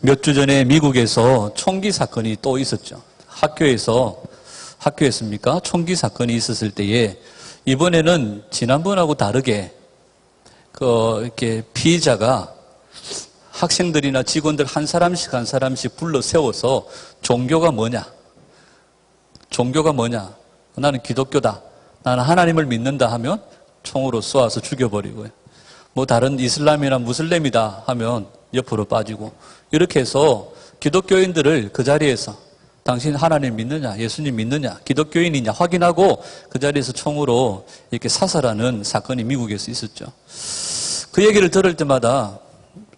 몇 주 전에 미국에서 총기 사건이 또 있었죠. 학교에서입니까? 총기 사건이 있었을 때에 이번에는 지난번하고 다르게 이렇게 피의자가 학생들이나 직원들 한 사람씩 불러 세워서 종교가 뭐냐? 나는 기독교다. 나는 하나님을 믿는다 하면 총으로 쏘아서 죽여버리고요. 뭐 다른 이슬람이나 무슬림이다 하면 옆으로 빠지고 이렇게 해서 기독교인들을 그 자리에서 당신 하나님 믿느냐, 예수님 믿느냐, 기독교인이냐 확인하고 그 자리에서 총으로 이렇게 사살하는 사건이 미국에서 있었죠. 그 얘기를 들을 때마다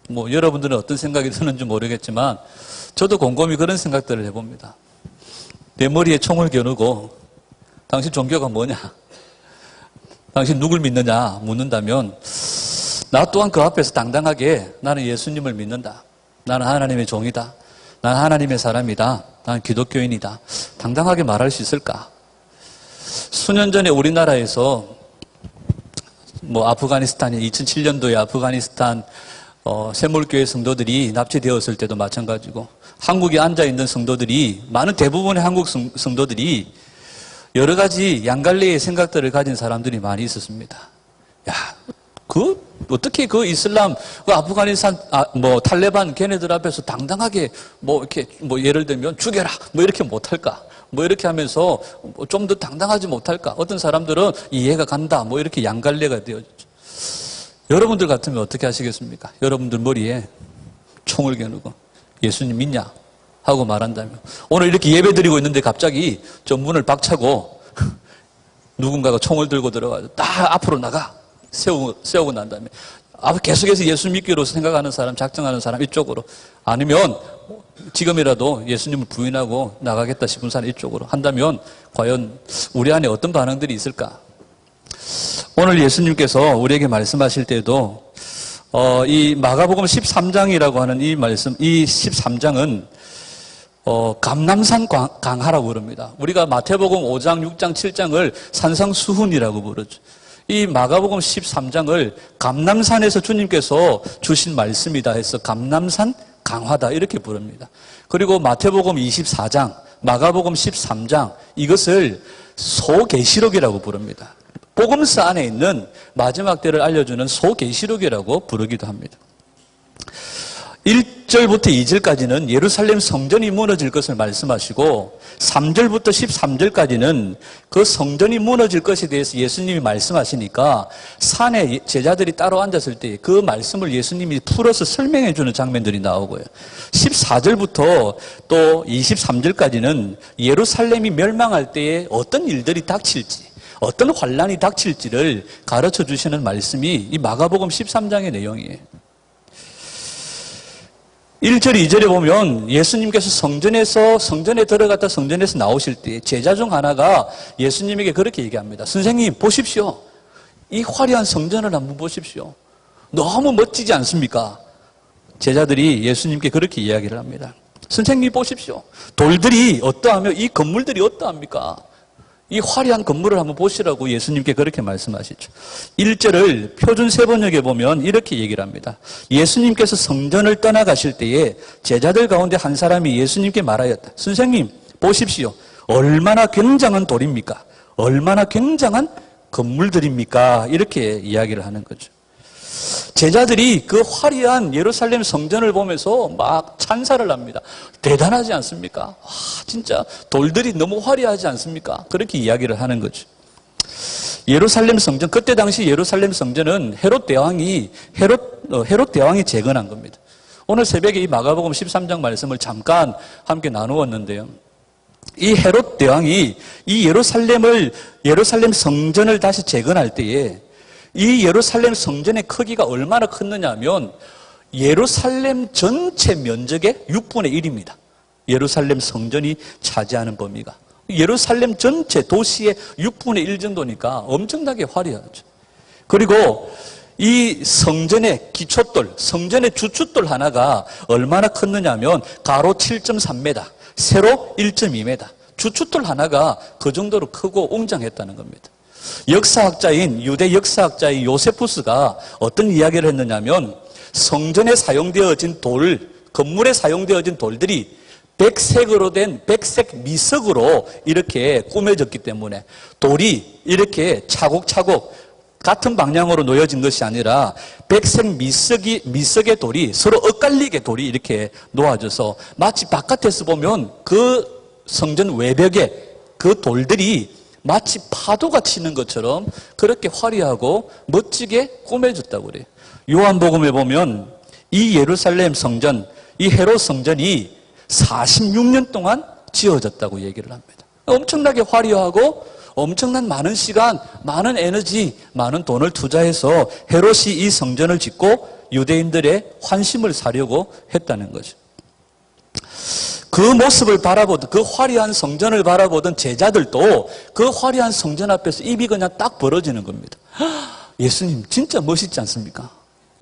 뭐 여러분들은 어떤 생각이 드는지 모르겠지만 저도 곰곰이 그런 생각들을 해봅니다. 내 머리에 총을 겨누고 당신 종교가 뭐냐? 당신 누굴 믿느냐? 묻는다면 나 또한 그 앞에서 당당하게 나는 예수님을 믿는다. 나는 하나님의 종이다. 나는 하나님의 사람이다. 나는 기독교인이다. 당당하게 말할 수 있을까? 수년 전에 우리나라에서 아프가니스탄이 2007년도에 아프가니스탄 샘물교회 성도들이 납치되었을 때도 마찬가지고 한국에 앉아있는 성도들이 대부분의 한국 성도들이 여러 가지 양갈래의 생각들을 가진 사람들이 많이 있었습니다. 어떻게 이슬람, 아프가니스탄, 탈레반 걔네들 앞에서 당당하게 예를 들면 죽여라, 이렇게 못할까? 이렇게 하면서 좀 더 당당하지 못할까? 어떤 사람들은 이해가 간다, 이렇게 양갈래가 되어졌죠. 여러분들 같으면 어떻게 하시겠습니까? 여러분들 머리에 총을 겨누고 예수님 믿냐? 하고 말한다면 오늘 이렇게 예배 드리고 있는데 갑자기 저 문을 박차고 누군가가 총을 들고 들어가서 딱 앞으로 나가 세우고 난 다음에 계속해서 예수 믿기로 생각하는 사람, 작정하는 사람 이쪽으로, 아니면 지금이라도 예수님을 부인하고 나가겠다 싶은 사람 이쪽으로 한다면 과연 우리 안에 어떤 반응들이 있을까? 오늘 예수님께서 우리에게 말씀하실 때도 이 마가복음 13장이라고 하는 이 말씀, 이 13장은 감람산 강하라고 부릅니다. 우리가 마태복음 5장, 6장, 7장을 산상수훈이라고 부르죠. 이 마가복음 13장을 감람산에서 주님께서 주신 말씀이다 해서 감람산 강화다 이렇게 부릅니다. 그리고 마태복음 24장, 마가복음 13장 이것을 소계시록이라고 부릅니다. 복음서 안에 있는 마지막 때를 알려주는 소계시록이라고 부르기도 합니다. 1절부터 2절까지는 예루살렘 성전이 무너질 것을 말씀하시고 3절부터 13절까지는 그 성전이 무너질 것에 대해서 예수님이 말씀하시니까 산에 제자들이 따로 앉았을 때 그 말씀을 예수님이 풀어서 설명해 주는 장면들이 나오고요. 14절부터 또 23절까지는 예루살렘이 멸망할 때에 어떤 일들이 닥칠지, 어떤 환란이 닥칠지를 가르쳐 주시는 말씀이 이 마가복음 13장의 내용이에요. 1절, 2절에 보면 예수님께서 성전에 들어갔다 성전에서 나오실 때 제자 중 하나가 예수님에게 그렇게 얘기합니다. 선생님, 보십시오. 이 화려한 성전을 한번 보십시오. 너무 멋지지 않습니까? 제자들이 예수님께 그렇게 이야기를 합니다. 선생님 보십시오. 돌들이 어떠하며 이 건물들이 어떠합니까? 이 화려한 건물을 한번 보시라고 예수님께 그렇게 말씀하시죠. 1절을 표준 세번역에 보면 이렇게 얘기를 합니다. 예수님께서 성전을 떠나가실 때에 제자들 가운데 한 사람이 예수님께 말하였다. 선생님 보십시오. 얼마나 굉장한 돌입니까? 얼마나 굉장한 건물들입니까? 이렇게 이야기를 하는 거죠. 제자들이 그 화려한 예루살렘 성전을 보면서 막 찬사를 합니다. 대단하지 않습니까? 와, 진짜 돌들이 너무 화려하지 않습니까? 그렇게 이야기를 하는 거죠. 예루살렘 성전, 그때 당시 예루살렘 성전은 헤롯 대왕이 재건한 겁니다. 오늘 새벽에 이 마가복음 13장 말씀을 잠깐 함께 나누었는데요. 이 헤롯 대왕이 이 예루살렘 성전을 다시 재건할 때에 이 예루살렘 성전의 크기가 얼마나 컸느냐 하면 예루살렘 전체 면적의 6분의 1입니다. 예루살렘 성전이 차지하는 범위가. 예루살렘 전체 도시의 6분의 1 정도니까 엄청나게 화려하죠. 그리고 이 성전의 기초돌, 성전의 주춧돌 하나가 얼마나 컸느냐 하면 가로 7.3m, 세로 1.2m. 주춧돌 하나가 그 정도로 크고 웅장했다는 겁니다. 유대 역사학자인 요세푸스가 어떤 이야기를 했느냐면 성전에 사용되어진 돌, 건물에 사용되어진 돌들이 백색으로 된 백색 미석으로 이렇게 꾸며졌기 때문에 돌이 이렇게 차곡차곡 같은 방향으로 놓여진 것이 아니라 백색 미석의 돌이 서로 엇갈리게 돌이 이렇게 놓아져서 마치 바깥에서 보면 그 성전 외벽에 그 돌들이 마치 파도가 치는 것처럼 그렇게 화려하고 멋지게 꾸며졌다고 그래요. 요한복음에 보면 이 예루살렘 성전, 이 헤롯 성전이 46년 동안 지어졌다고 얘기를 합니다. 엄청나게 화려하고 엄청난 많은 시간, 많은 에너지, 많은 돈을 투자해서 헤롯이 이 성전을 짓고 유대인들의 환심을 사려고 했다는 거죠. 그 모습을 바라보던, 그 화려한 성전을 바라보던 제자들도 그 화려한 성전 앞에서 입이 그냥 딱 벌어지는 겁니다. 예수님 진짜 멋있지 않습니까?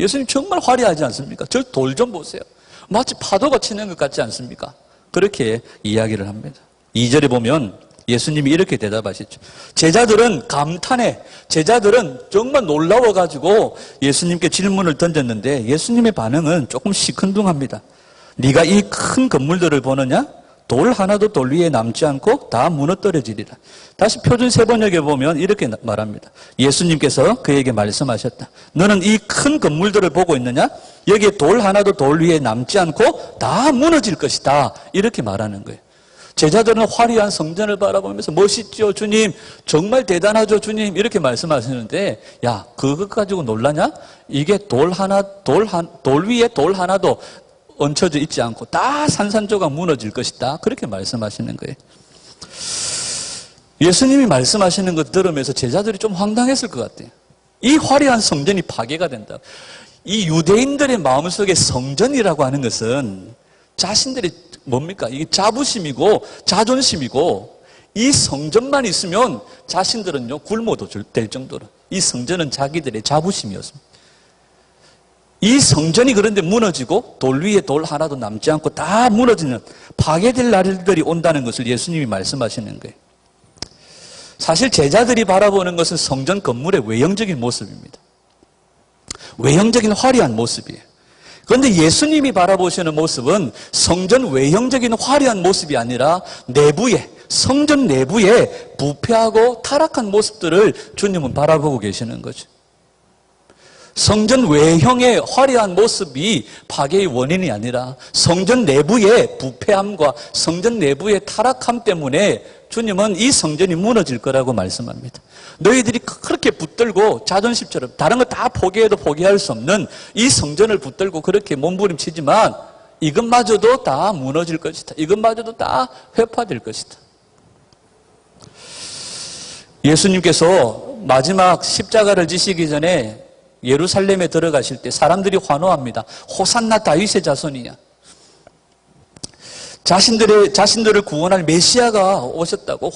예수님 정말 화려하지 않습니까? 저 돌 좀 보세요. 마치 파도가 치는 것 같지 않습니까? 그렇게 이야기를 합니다. 2절에 보면 예수님이 이렇게 대답하시죠. 제자들은 감탄해. 제자들은 정말 놀라워가지고 예수님께 질문을 던졌는데 예수님의 반응은 조금 시큰둥합니다. 네가 이 큰 건물들을 보느냐? 돌 하나도 돌 위에 남지 않고 다 무너뜨려지리라. 다시 표준 세번역에 보면 이렇게 말합니다. 예수님께서 그에게 말씀하셨다. 너는 이 큰 건물들을 보고 있느냐? 여기에 돌 하나도 돌 위에 남지 않고 다 무너질 것이다. 이렇게 말하는 거예요. 제자들은 화려한 성전을 바라보면서 멋있죠 주님, 정말 대단하죠 주님, 이렇게 말씀하시는데 야, 그것 가지고 놀라냐? 이게 돌 위에 돌 하나도 얹혀져 있지 않고 다 산산조각 무너질 것이다. 그렇게 말씀하시는 거예요. 예수님이 말씀하시는 것 들으면서 제자들이 좀 황당했을 것 같아요. 이 화려한 성전이 파괴가 된다. 이 유대인들의 마음속에 성전이라고 하는 것은 자신들의 뭡니까? 이게 자부심이고 자존심이고 이 성전만 있으면 자신들은요 굶어도 될 정도로 이 성전은 자기들의 자부심이었습니다. 이 성전이 그런데 무너지고 돌 위에 돌 하나도 남지 않고 다 무너지는 파괴될 날들이 온다는 것을 예수님이 말씀하시는 거예요. 사실 제자들이 바라보는 것은 성전 건물의 외형적인 모습입니다. 외형적인 화려한 모습이에요. 그런데 예수님이 바라보시는 모습은 성전 외형적인 화려한 모습이 아니라 내부에, 성전 내부에 부패하고 타락한 모습들을 주님은 바라보고 계시는 거죠. 성전 외형의 화려한 모습이 파괴의 원인이 아니라 성전 내부의 부패함과 성전 내부의 타락함 때문에 주님은 이 성전이 무너질 거라고 말씀합니다. 너희들이 그렇게 붙들고 자존심처럼 다른 거 다 포기해도 포기할 수 없는 이 성전을 붙들고 그렇게 몸부림치지만 이것마저도 다 무너질 것이다. 이것마저도 다 회파될 것이다. 예수님께서 마지막 십자가를 지시기 전에 예루살렘에 들어가실 때 사람들이 환호합니다. 호산나 다윗의 자손이야. 자신들을 구원할 메시아가 오셨다고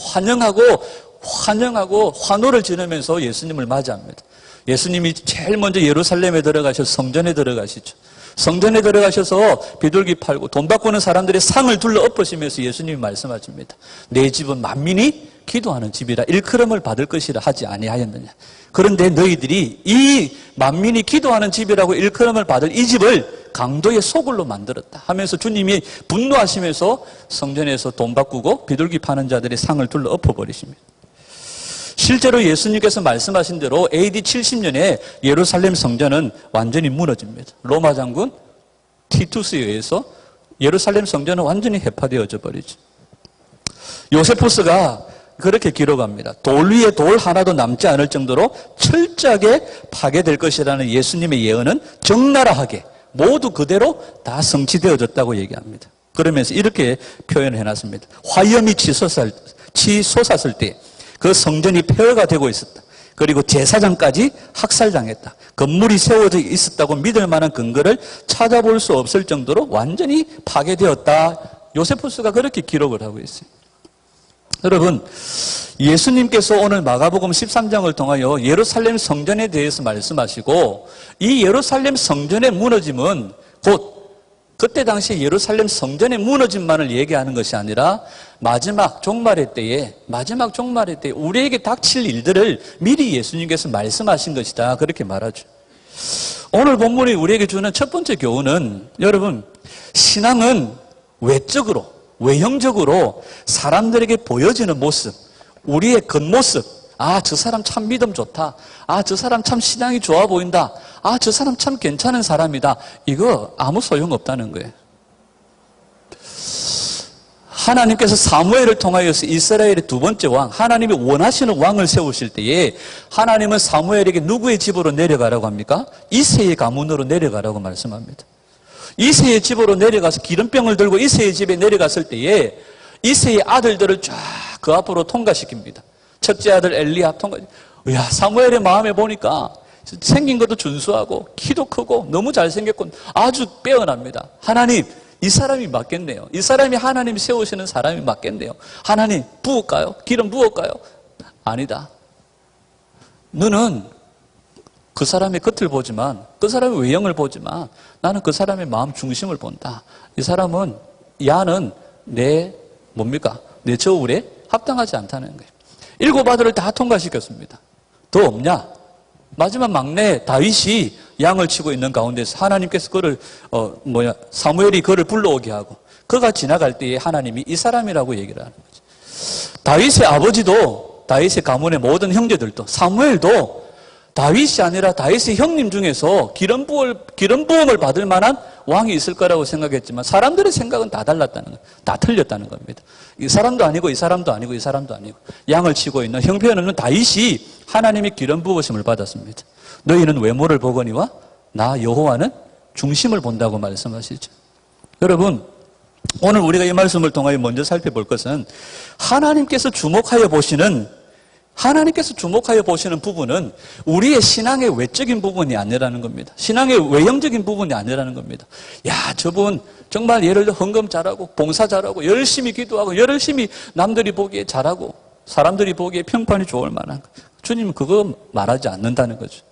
환영하고 환호를 지르면서 예수님을 맞이합니다. 예수님이 제일 먼저 예루살렘에 들어가셔서 성전에 들어가시죠. 성전에 들어가셔서 비둘기 팔고 돈 바꾸는 사람들의 상을 둘러 엎으시면서 예수님이 말씀하십니다. 내 집은 만민이 기도하는 집이라 일컬음을 받을 것이라 하지 아니하였느냐. 그런데 너희들이 이 만민이 기도하는 집이라고 일컬음을 받을 이 집을 강도의 소굴로 만들었다 하면서 주님이 분노하시면서 성전에서 돈 바꾸고 비둘기 파는 자들의 상을 둘러 엎어버리십니다. 실제로 예수님께서 말씀하신 대로 AD 70년에 예루살렘 성전은 완전히 무너집니다. 로마 장군 티투스에 의해서 예루살렘 성전은 완전히 해파되어져 버리죠. 요세푸스가 그렇게 기록합니다. 돌 위에 돌 하나도 남지 않을 정도로 철저하게 파괴될 것이라는 예수님의 예언은 적나라하게 모두 그대로 다 성취되어졌다고 얘기합니다. 그러면서 이렇게 표현을 해놨습니다. 화염이 치솟았을 때 그 성전이 폐허가 되고 있었다. 그리고 제사장까지 학살당했다. 건물이 세워져 있었다고 믿을 만한 근거를 찾아볼 수 없을 정도로 완전히 파괴되었다. 요세푸스가 그렇게 기록을 하고 있어요. 여러분, 예수님께서 오늘 마가복음 13장을 통하여 예루살렘 성전에 대해서 말씀하시고 이 예루살렘 성전의 무너짐은 곧 그때 당시 예루살렘 성전의 무너짐만을 얘기하는 것이 아니라 마지막 종말의 때에 우리에게 닥칠 일들을 미리 예수님께서 말씀하신 것이다. 그렇게 말하죠. 오늘 본문이 우리에게 주는 첫 번째 교훈은 여러분, 신앙은 외적으로, 외형적으로 사람들에게 보여지는 모습, 우리의 겉모습, 아, 저 사람 참 믿음 좋다. 아, 저 사람 참 신앙이 좋아 보인다. 아, 저 사람 참 괜찮은 사람이다. 이거 아무 소용없다는 거예요. 하나님께서 사무엘을 통하여서 이스라엘의 두 번째 왕, 하나님이 원하시는 왕을 세우실 때에 하나님은 사무엘에게 누구의 집으로 내려가라고 합니까? 이새의 가문으로 내려가라고 말씀합니다. 이새의 집으로 내려가서 기름병을 들고 이새의 집에 내려갔을 때에 이새의 아들들을 쫙 그 앞으로 통과시킵니다. 첫째 아들 엘리압 통과. 야, 사무엘의 마음에 보니까 생긴 것도 준수하고 키도 크고 너무 잘생겼고 아주 빼어납니다. 하나님, 이 사람이 맞겠네요. 이 사람이 하나님이 세우시는 사람이 맞겠네요. 하나님, 부을까요? 기름 부을까요? 아니다. 너는 그 사람의 겉을 보지만, 그 사람의 외형을 보지만 나는 그 사람의 마음 중심을 본다. 이 사람은, 야는 내 저울에 합당하지 않다는 거예요. 7 아들을 다 통과시켰습니다. 더 없냐? 마지막 막내 다윗이 양을 치고 있는 가운데서 하나님께서 그를 사무엘이 그를 불러오게 하고 그가 지나갈 때에 하나님이 이 사람이라고 얘기를 하는 거죠. 다윗의 아버지도 다윗의 가문의 모든 형제들도 사무엘도 다윗이 아니라 다윗의 형님 중에서 기름 부음을 받을 만한 왕이 있을 거라고 생각했지만 사람들의 생각은 다 달랐다는 거예요. 다 틀렸다는 겁니다. 이 사람도 아니고 이 사람도 아니고 이 사람도 아니고 양을 치고 있는 형편없는 다윗이 하나님의 기름 부으심을 받았습니다. 너희는 외모를 보거니와 나 여호와는 중심을 본다고 말씀하시죠. 여러분, 오늘 우리가 이 말씀을 통하여 먼저 살펴볼 것은 하나님께서 주목하여 보시는 부분은 우리의 신앙의 외적인 부분이 아니라는 겁니다. 신앙의 외형적인 부분이 아니라는 겁니다. 야, 저분 정말 예를 들어 헌금 잘하고 봉사 잘하고 열심히 기도하고 열심히 남들이 보기에 잘하고 사람들이 보기에 평판이 좋을 만한 거. 주님은 그거 말하지 않는다는 거죠.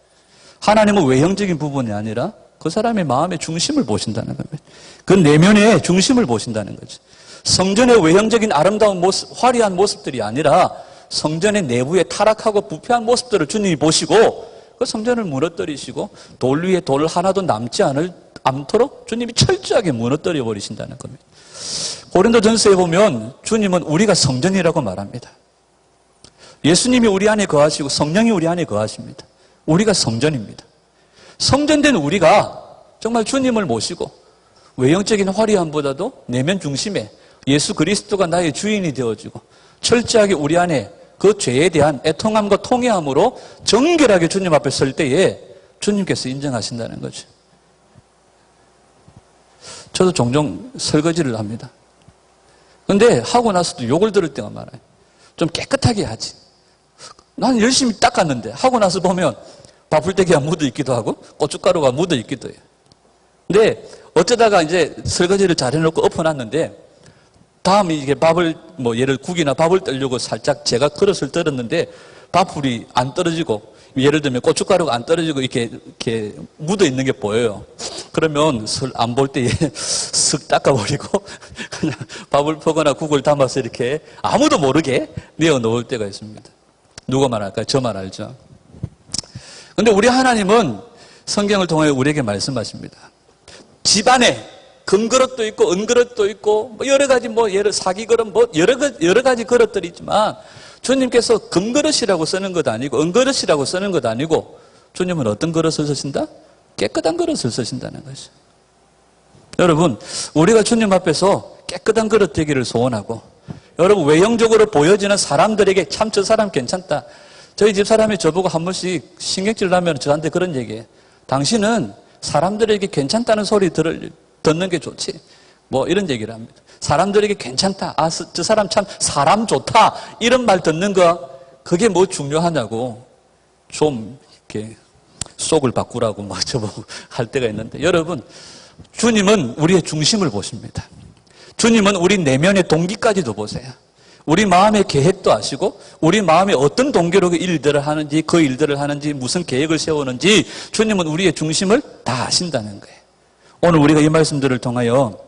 하나님은 외형적인 부분이 아니라 그 사람의 마음의 중심을 보신다는 겁니다. 그 내면의 중심을 보신다는 거죠. 성전의 외형적인 아름다운 모습, 화려한 모습들이 아니라 성전의 내부에 타락하고 부패한 모습들을 주님이 보시고 그 성전을 무너뜨리시고 돌 위에 돌 하나도 남지 않도록 주님이 철저하게 무너뜨려 버리신다는 겁니다. 고린도전서에 보면 주님은 우리가 성전이라고 말합니다. 예수님이 우리 안에 거하시고 성령이 우리 안에 거하십니다. 우리가 성전입니다. 성전된 우리가 정말 주님을 모시고 외형적인 화려함보다도 내면 중심에 예수 그리스도가 나의 주인이 되어지고 철저하게 우리 안에 그 죄에 대한 애통함과 통회함으로 정결하게 주님 앞에 설 때에 주님께서 인정하신다는 거죠. 저도 종종 설거지를 합니다. 그런데 하고 나서도 욕을 들을 때가 많아요. 좀 깨끗하게 하지. 난 열심히 닦았는데 하고 나서 보면 밥풀떼기가 묻어 있기도 하고 고춧가루가 묻어 있기도 해요. 근데 어쩌다가 이제 설거지를 잘 해놓고 엎어놨는데 다음에 이게 밥을 예를 국이나 밥을 떨려고 살짝 제가 그릇을 떨었는데 밥풀이 안 떨어지고 예를 들면 고춧가루가 안 떨어지고 이렇게 묻어 있는 게 보여요. 그러면 안 볼 때에 쓱 닦아버리고 그냥 밥을 퍼거나 국을 담아서 이렇게 아무도 모르게 내어 놓을 때가 있습니다. 누가 말할까요? 저만 알죠. 근데 우리 하나님은 성경을 통해 우리에게 말씀하십니다. 집안에 금그릇도 있고 은그릇도 있고 여러 가지 예를 사기그릇 여러 가지 그릇들이 있지만 주님께서 금그릇이라고 쓰는 것 아니고 은그릇이라고 쓰는 것 아니고 주님은 어떤 그릇을 쓰신다? 깨끗한 그릇을 쓰신다는 것이죠. 여러분, 우리가 주님 앞에서 깨끗한 그릇 되기를 소원하고 여러분 외형적으로 보여지는 사람들에게 참 저 사람 괜찮다. 저희 집 사람이 저보고 한 번씩 신경질 나면 저한테 그런 얘기해요. 당신은 사람들에게 괜찮다는 소리 듣는 게 좋지. 이런 얘기를 합니다. 사람들에게 괜찮다. 아, 저 사람 참 사람 좋다. 이런 말 듣는 거 그게 중요하냐고 좀 이렇게 속을 바꾸라고 저보고 할 때가 있는데 여러분, 주님은 우리의 중심을 보십니다. 주님은 우리 내면의 동기까지도 보세요. 우리 마음의 계획도 아시고 우리 마음에 어떤 동기로 그 일들을 하는지 무슨 계획을 세우는지 주님은 우리의 중심을 다 아신다는 거예요. 오늘 우리가 이 말씀들을 통하여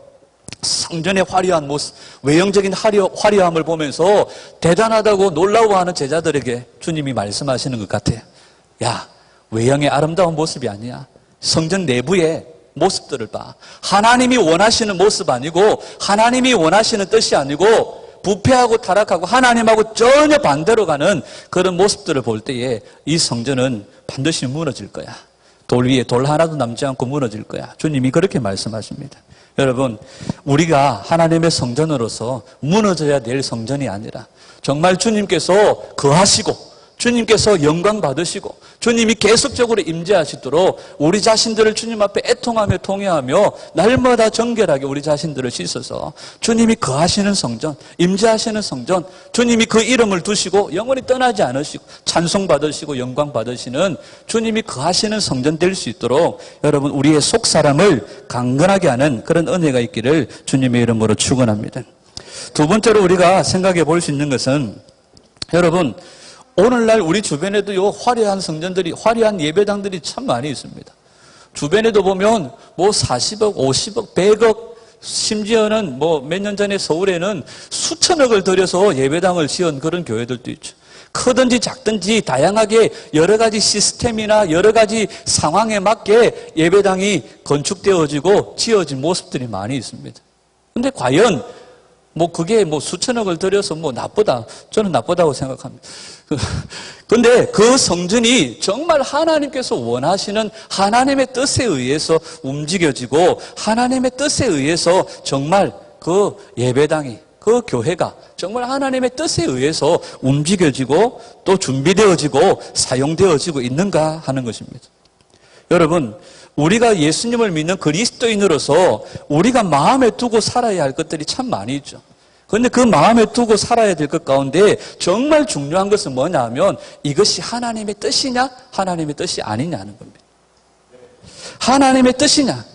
성전의 화려한 모습, 외형적인 화려함을 보면서 대단하다고 놀라워하는 제자들에게 주님이 말씀하시는 것 같아요. 야, 외형의 아름다운 모습이 아니야. 성전 내부에 모습들을 봐. 하나님이 원하시는 모습 아니고 하나님이 원하시는 뜻이 아니고 부패하고 타락하고 하나님하고 전혀 반대로 가는 그런 모습들을 볼 때에 이 성전은 반드시 무너질 거야. 돌 위에 돌 하나도 남지 않고 무너질 거야. 주님이 그렇게 말씀하십니다. 여러분, 우리가 하나님의 성전으로서 무너져야 될 성전이 아니라 정말 주님께서 거하시고 주님께서 영광 받으시고 주님이 계속적으로 임재하시도록 우리 자신들을 주님 앞에 애통하며 통회하며 날마다 정결하게 우리 자신들을 씻어서 주님이 거하시는 성전, 임재하시는 성전, 주님이 그 이름을 두시고 영원히 떠나지 않으시고 찬송 받으시고 영광 받으시는 주님이 거하시는 성전 될 수 있도록 여러분 우리의 속사람을 강건하게 하는 그런 은혜가 있기를 주님의 이름으로 축원합니다. 두 번째로 우리가 생각해 볼 수 있는 것은 여러분 오늘날 우리 주변에도요, 화려한 성전들이, 화려한 예배당들이 참 많이 있습니다. 주변에도 보면, 40억, 50억, 100억, 심지어는 몇 년 전에 서울에는 수천억을 들여서 예배당을 지은 그런 교회들도 있죠. 크든지 작든지 다양하게 여러 가지 시스템이나 여러 가지 상황에 맞게 예배당이 건축되어지고 지어진 모습들이 많이 있습니다. 근데 과연, 그게 수천억을 들여서 나쁘다. 저는 나쁘다고 생각합니다. 근데 그 성전이 정말 하나님께서 원하시는 하나님의 뜻에 의해서 움직여지고 하나님의 뜻에 의해서 정말 그 예배당이 그 교회가 정말 하나님의 뜻에 의해서 움직여지고 또 준비되어지고 사용되어지고 있는가 하는 것입니다. 여러분, 우리가 예수님을 믿는 그리스도인으로서 우리가 마음에 두고 살아야 할 것들이 참 많이 있죠. 그런데 그 마음에 두고 살아야 될 것 가운데 정말 중요한 것은 뭐냐 하면 이것이 하나님의 뜻이냐 하나님의 뜻이 아니냐는 겁니다. 하나님의 뜻이냐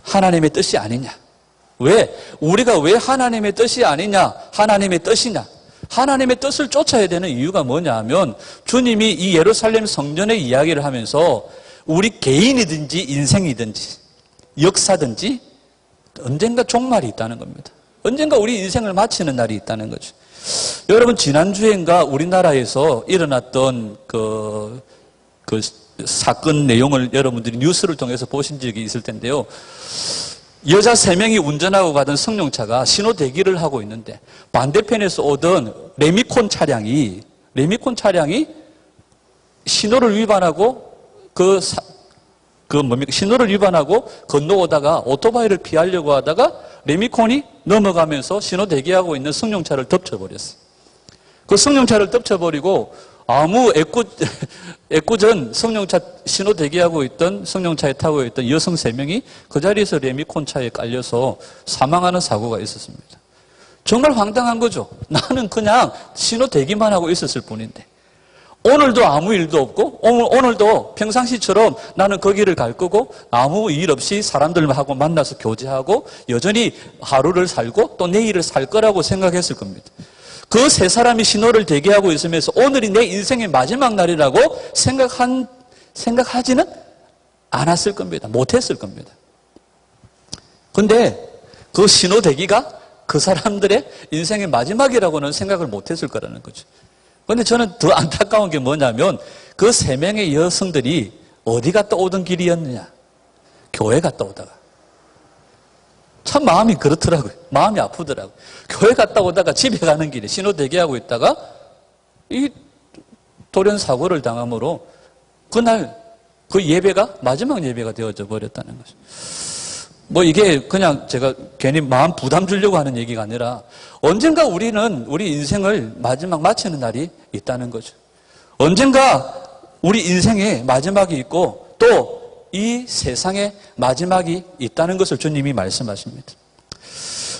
하나님의 뜻이 아니냐. 왜? 우리가 왜 하나님의 뜻이 아니냐 하나님의 뜻이냐. 하나님의 뜻을 쫓아야 되는 이유가 뭐냐 하면 주님이 이 예루살렘 성전의 이야기를 하면서 우리 개인이든지 인생이든지 역사든지 언젠가 종말이 있다는 겁니다. 언젠가 우리 인생을 마치는 날이 있다는 거죠. 여러분, 지난주엔가 우리나라에서 일어났던 그 사건 내용을 여러분들이 뉴스를 통해서 보신 적이 있을 텐데요. 여자 3명이 운전하고 가던 승용차가 신호 대기를 하고 있는데 반대편에서 오던 레미콘 차량이 신호를 위반하고 신호를 위반하고 건너오다가 오토바이를 피하려고 하다가 레미콘이 넘어가면서 신호 대기하고 있는 승용차를 덮쳐버렸어요. 그 승용차를 덮쳐버리고 아무 애꿎은 승용차 신호 대기하고 있던 승용차에 타고 있던 여성 3명이 그 자리에서 레미콘 차에 깔려서 사망하는 사고가 있었습니다. 정말 황당한 거죠. 나는 그냥 신호 대기만 하고 있었을 뿐인데 오늘도 아무 일도 없고 오늘도 평상시처럼 나는 거기를 갈 거고 아무 일 없이 사람들하고 만나서 교제하고 여전히 하루를 살고 또 내일을 살 거라고 생각했을 겁니다. 그 3사람이 신호를 대기하고 있으면서 오늘이 내 인생의 마지막 날이라고 생각하지는 않았을 겁니다. 못했을 겁니다. 근데 그 신호 대기가 그 사람들의 인생의 마지막이라고는 생각을 못했을 거라는 거죠. 그런데 저는 더 안타까운 게 뭐냐면 그 3명의 여성들이 어디 갔다 오던 길이었느냐? 교회 갔다 오다가. 참 마음이 그렇더라고요. 마음이 아프더라고요. 교회 갔다 오다가 집에 가는 길에 신호 대기하고 있다가 이 돌연사고를 당함으로 그날 그 예배가 마지막 예배가 되어져 버렸다는 거죠. 이게 그냥 제가 괜히 마음 부담 주려고 하는 얘기가 아니라 언젠가 우리는 우리 인생을 마지막 마치는 날이 있다는 거죠. 언젠가 우리 인생에 마지막이 있고 또 이 세상에 마지막이 있다는 것을 주님이 말씀하십니다.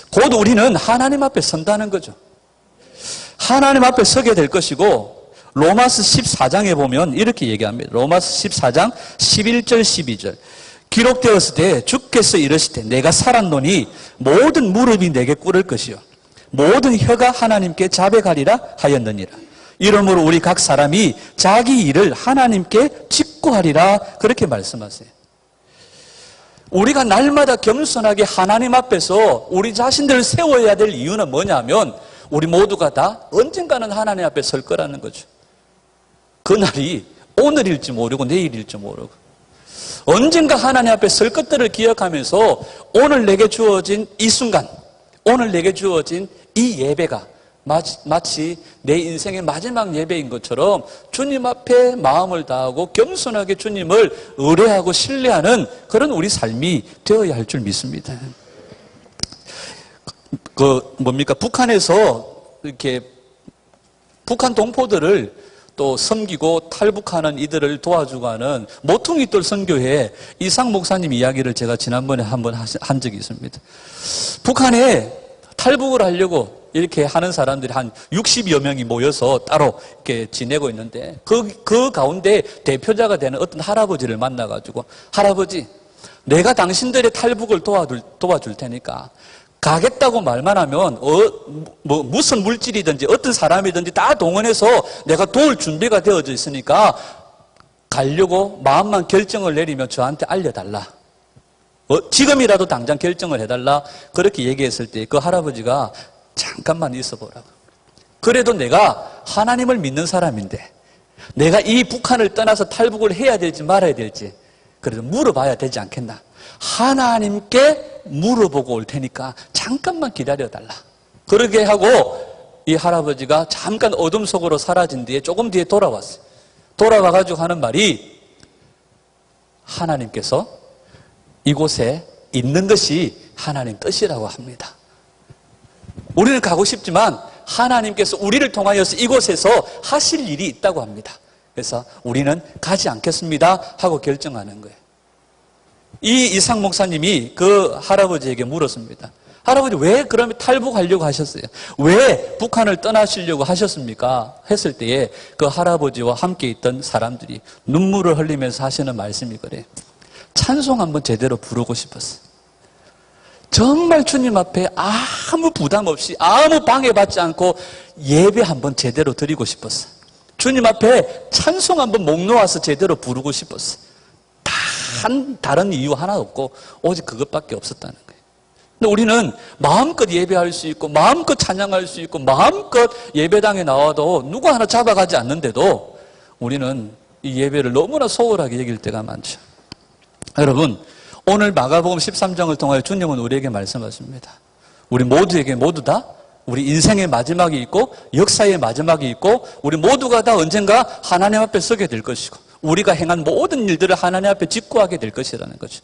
곧 우리는 하나님 앞에 선다는 거죠. 하나님 앞에 서게 될 것이고 로마서 14장에 보면 이렇게 얘기합니다. 로마서 14장 11절 12절 기록되었을 때 주께서 이르시되 내가 살았노니 모든 무릎이 내게 꿇을 것이요 모든 혀가 하나님께 자백하리라 하였느니라. 이러므로 우리 각 사람이 자기 일을 하나님께 직구하리라 그렇게 말씀하세요. 우리가 날마다 겸손하게 하나님 앞에서 우리 자신들을 세워야 될 이유는 뭐냐면 우리 모두가 다 언젠가는 하나님 앞에 설 거라는 거죠. 그날이 오늘일지 모르고 내일일지 모르고 언젠가 하나님 앞에 설 것들을 기억하면서 오늘 내게 주어진 이 순간, 오늘 내게 주어진 이 예배가 마치 내 인생의 마지막 예배인 것처럼 주님 앞에 마음을 다하고 겸손하게 주님을 의뢰하고 신뢰하는 그런 우리 삶이 되어야 할 줄 믿습니다. 북한에서 이렇게 북한 동포들을 또 섬기고 탈북하는 이들을 도와주고 하는 모퉁이돌 선교회 이상 목사님 이야기를 제가 지난번에 한번 한 적이 있습니다. 북한에 탈북을 하려고 이렇게 하는 사람들이 한 60여 명이 모여서 따로 이렇게 지내고 있는데 그 가운데 대표자가 되는 어떤 할아버지를 만나가지고 할아버지, 내가 당신들의 탈북을 도와줄 테니까 가겠다고 말만 하면 무슨 물질이든지 어떤 사람이든지 다 동원해서 내가 도울 준비가 되어져 있으니까 가려고 마음만 결정을 내리면 저한테 알려달라. 지금이라도 당장 결정을 해달라. 그렇게 얘기했을 때 그 할아버지가 잠깐만 있어보라고. 그래도 내가 하나님을 믿는 사람인데 내가 이 북한을 떠나서 탈북을 해야 될지 말아야 될지 그래도 물어봐야 되지 않겠나. 하나님께 물어보고 올 테니까 잠깐만 기다려달라. 그러게 하고 이 할아버지가 잠깐 어둠 속으로 사라진 뒤에 조금 뒤에 돌아왔어요. 돌아와가지고 하는 말이 하나님께서 이곳에 있는 것이 하나님 뜻이라고 합니다. 우리는 가고 싶지만 하나님께서 우리를 통하여서 이곳에서 하실 일이 있다고 합니다. 그래서 우리는 가지 않겠습니다 하고 결정하는 거예요. 이 이상 목사님이 그 할아버지에게 물었습니다. 할아버지, 왜 그러면 탈북하려고 하셨어요? 왜 북한을 떠나시려고 하셨습니까? 했을 때에 그 할아버지와 함께 있던 사람들이 눈물을 흘리면서 하시는 말씀이 그래요. 찬송 한번 제대로 부르고 싶었어요. 정말 주님 앞에 아무 부담 없이 아무 방해받지 않고 예배 한번 제대로 드리고 싶었어요. 주님 앞에 찬송 한번 목 놓아서 제대로 부르고 싶었어요. 다른 이유 하나 없고 오직 그것밖에 없었다는 거예요. 근데 우리는 마음껏 예배할 수 있고 마음껏 찬양할 수 있고 마음껏 예배당에 나와도 누구 하나 잡아가지 않는데도 우리는 이 예배를 너무나 소홀하게 여길 때가 많죠. 여러분, 오늘 마가복음 13장을 통하여 주님은 우리에게 말씀하십니다. 우리 모두에게 모두 다 우리 인생의 마지막이 있고 역사의 마지막이 있고 우리 모두가 다 언젠가 하나님 앞에 서게 될 것이고 우리가 행한 모든 일들을 하나님 앞에 직구하게 될 것이라는 거죠.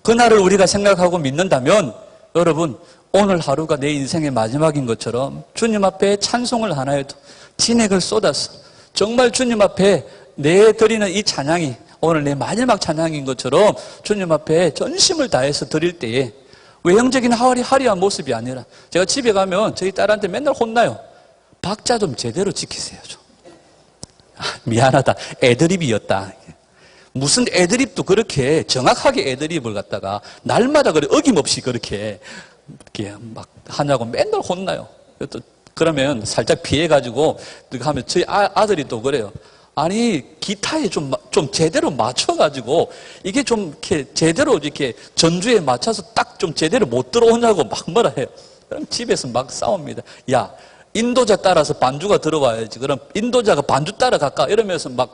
그날을 우리가 생각하고 믿는다면 여러분, 오늘 하루가 내 인생의 마지막인 것처럼 주님 앞에 찬송을 하나 해도 진액을 쏟아서 정말 주님 앞에 내 드리는 이 찬양이 오늘 내 마지막 찬양인 것처럼 주님 앞에 전심을 다해서 드릴 때에 외형적인 화려한 모습이 아니라 제가 집에 가면 저희 딸한테 맨날 혼나요. 박자 좀 제대로 지키세요. 좀. 미안하다. 애드립이었다. 무슨 애드립도 그렇게 정확하게 애드립을 갖다가 날마다 그래 어김없이 그렇게 막 하냐고 맨날 혼나요. 그러면 살짝 피해가지고 하면 저희 아들이 또 그래요. 아니 기타에 좀 제대로 맞춰가지고 이게 좀 이렇게 제대로 이렇게 전주에 맞춰서 딱 좀 제대로 못 들어오냐고 막 뭐라 해요. 그럼 집에서 막 싸웁니다. 야, 인도자 따라서 반주가 들어와야지. 그럼 인도자가 반주 따라갈까? 이러면서 막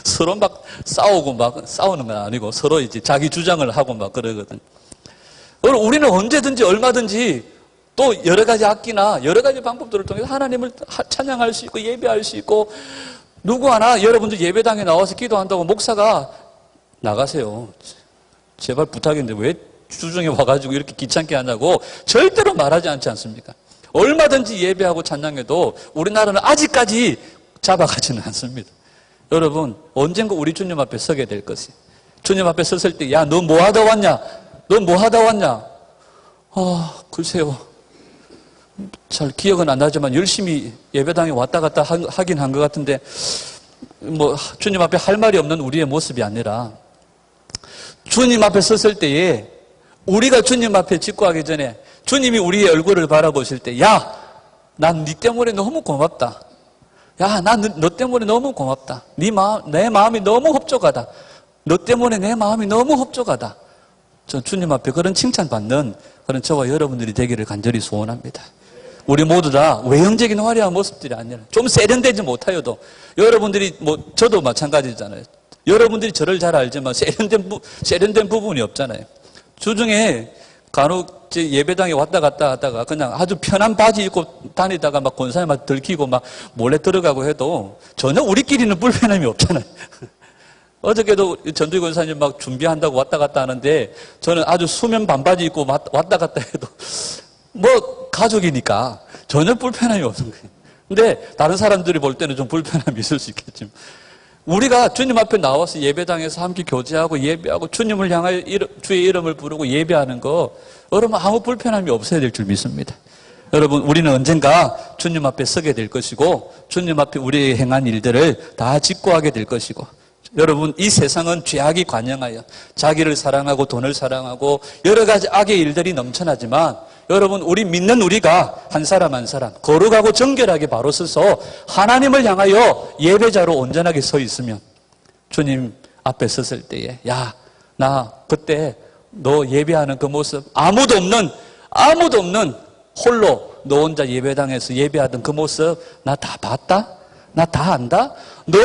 서로 막 싸우고 막 싸우는 건 아니고 서로 이제 자기 주장을 하고 막 그러거든. 우리는 언제든지 얼마든지 또 여러 가지 악기나 여러 가지 방법들을 통해서 하나님을 찬양할 수 있고 예배할 수 있고 누구 하나 여러분들 예배당에 나와서 기도한다고 목사가 나가세요. 제발 부탁인데 왜 주중에 와가지고 이렇게 귀찮게 하냐고 절대로 말하지 않지 않습니까? 얼마든지 예배하고 찬양해도 우리나라는 아직까지 잡아가지는 않습니다. 여러분, 언젠가 우리 주님 앞에 서게 될 것이. 주님 앞에 섰을 때, 야, 너 뭐 하다 왔냐? 너 뭐 하다 왔냐? 글쎄요. 잘 기억은 안 나지만 열심히 예배당에 왔다 갔다 하긴 한 것 같은데, 주님 앞에 할 말이 없는 우리의 모습이 아니라, 주님 앞에 섰을 때에, 우리가 주님 앞에 직구하기 전에, 주님이 우리의 얼굴을 바라보실 때, 야, 난 네 때문에 너무 고맙다. 야, 난 너 때문에 너무 고맙다. 내 마음이 너무 흡족하다. 너 때문에 내 마음이 너무 흡족하다. 저 주님 앞에 그런 칭찬받는 그런 저와 여러분들이 되기를 간절히 소원합니다. 우리 모두 다 외형적인 화려한 모습들이 아니라 좀 세련되지 못하여도 여러분들이 저도 마찬가지잖아요. 여러분들이 저를 잘 알지만 세련된 부분이 없잖아요. 주중에 간혹 제 예배당에 왔다 갔다 하다가 그냥 아주 편한 바지 입고 다니다가 막 권사님한테 들키고 막 몰래 들어가고 해도 전혀 우리끼리는 불편함이 없잖아요. 어저께도 전두희 권사님 막 준비한다고 왔다 갔다 하는데 저는 아주 수면 반바지 입고 왔다 갔다 해도 뭐 가족이니까 전혀 불편함이 없는 거예요. 근데 다른 사람들이 볼 때는 좀 불편함이 있을 수 있겠지만 우리가 주님 앞에 나와서 예배당에서 함께 교제하고 예배하고 주님을 향하여 주의 이름을 부르고 예배하는 거 여러분 아무 불편함이 없어야 될 줄 믿습니다. 여러분 우리는 언젠가 주님 앞에 서게 될 것이고 주님 앞에 우리의 행한 일들을 다 직고하게 될 것이고 여러분 이 세상은 죄악이 관영하여 자기를 사랑하고 돈을 사랑하고 여러 가지 악의 일들이 넘쳐나지만 여러분 우리 믿는 우리가 한 사람 한 사람 거룩하고 정결하게 바로 서서 하나님을 향하여 예배자로 온전하게 서 있으면 주님 앞에 섰을 때에 야, 나 그때 너 예배하는 그 모습 아무도 없는 홀로 너 혼자 예배당에서 예배하던 그 모습 나 다 봤다? 나 다 안다? 너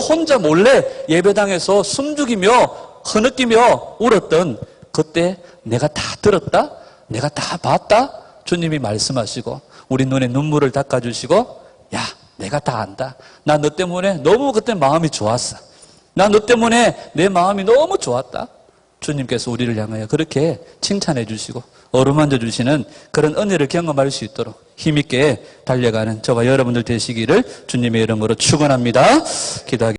혼자 몰래 예배당에서 숨죽이며 흐느끼며 울었던 그때 내가 다 들었다? 내가 다 봤다? 주님이 말씀하시고 우리 눈에 눈물을 닦아주시고 야 내가 다 안다. 나 너 때문에 너무 그때 마음이 좋았어. 나 너 때문에 내 마음이 너무 좋았다. 주님께서 우리를 향하여 그렇게 칭찬해 주시고 어루만져 주시는 그런 은혜를 경험할 수 있도록 힘있게 달려가는 저와 여러분들 되시기를 주님의 이름으로 축원합니다. 기도하겠습니다.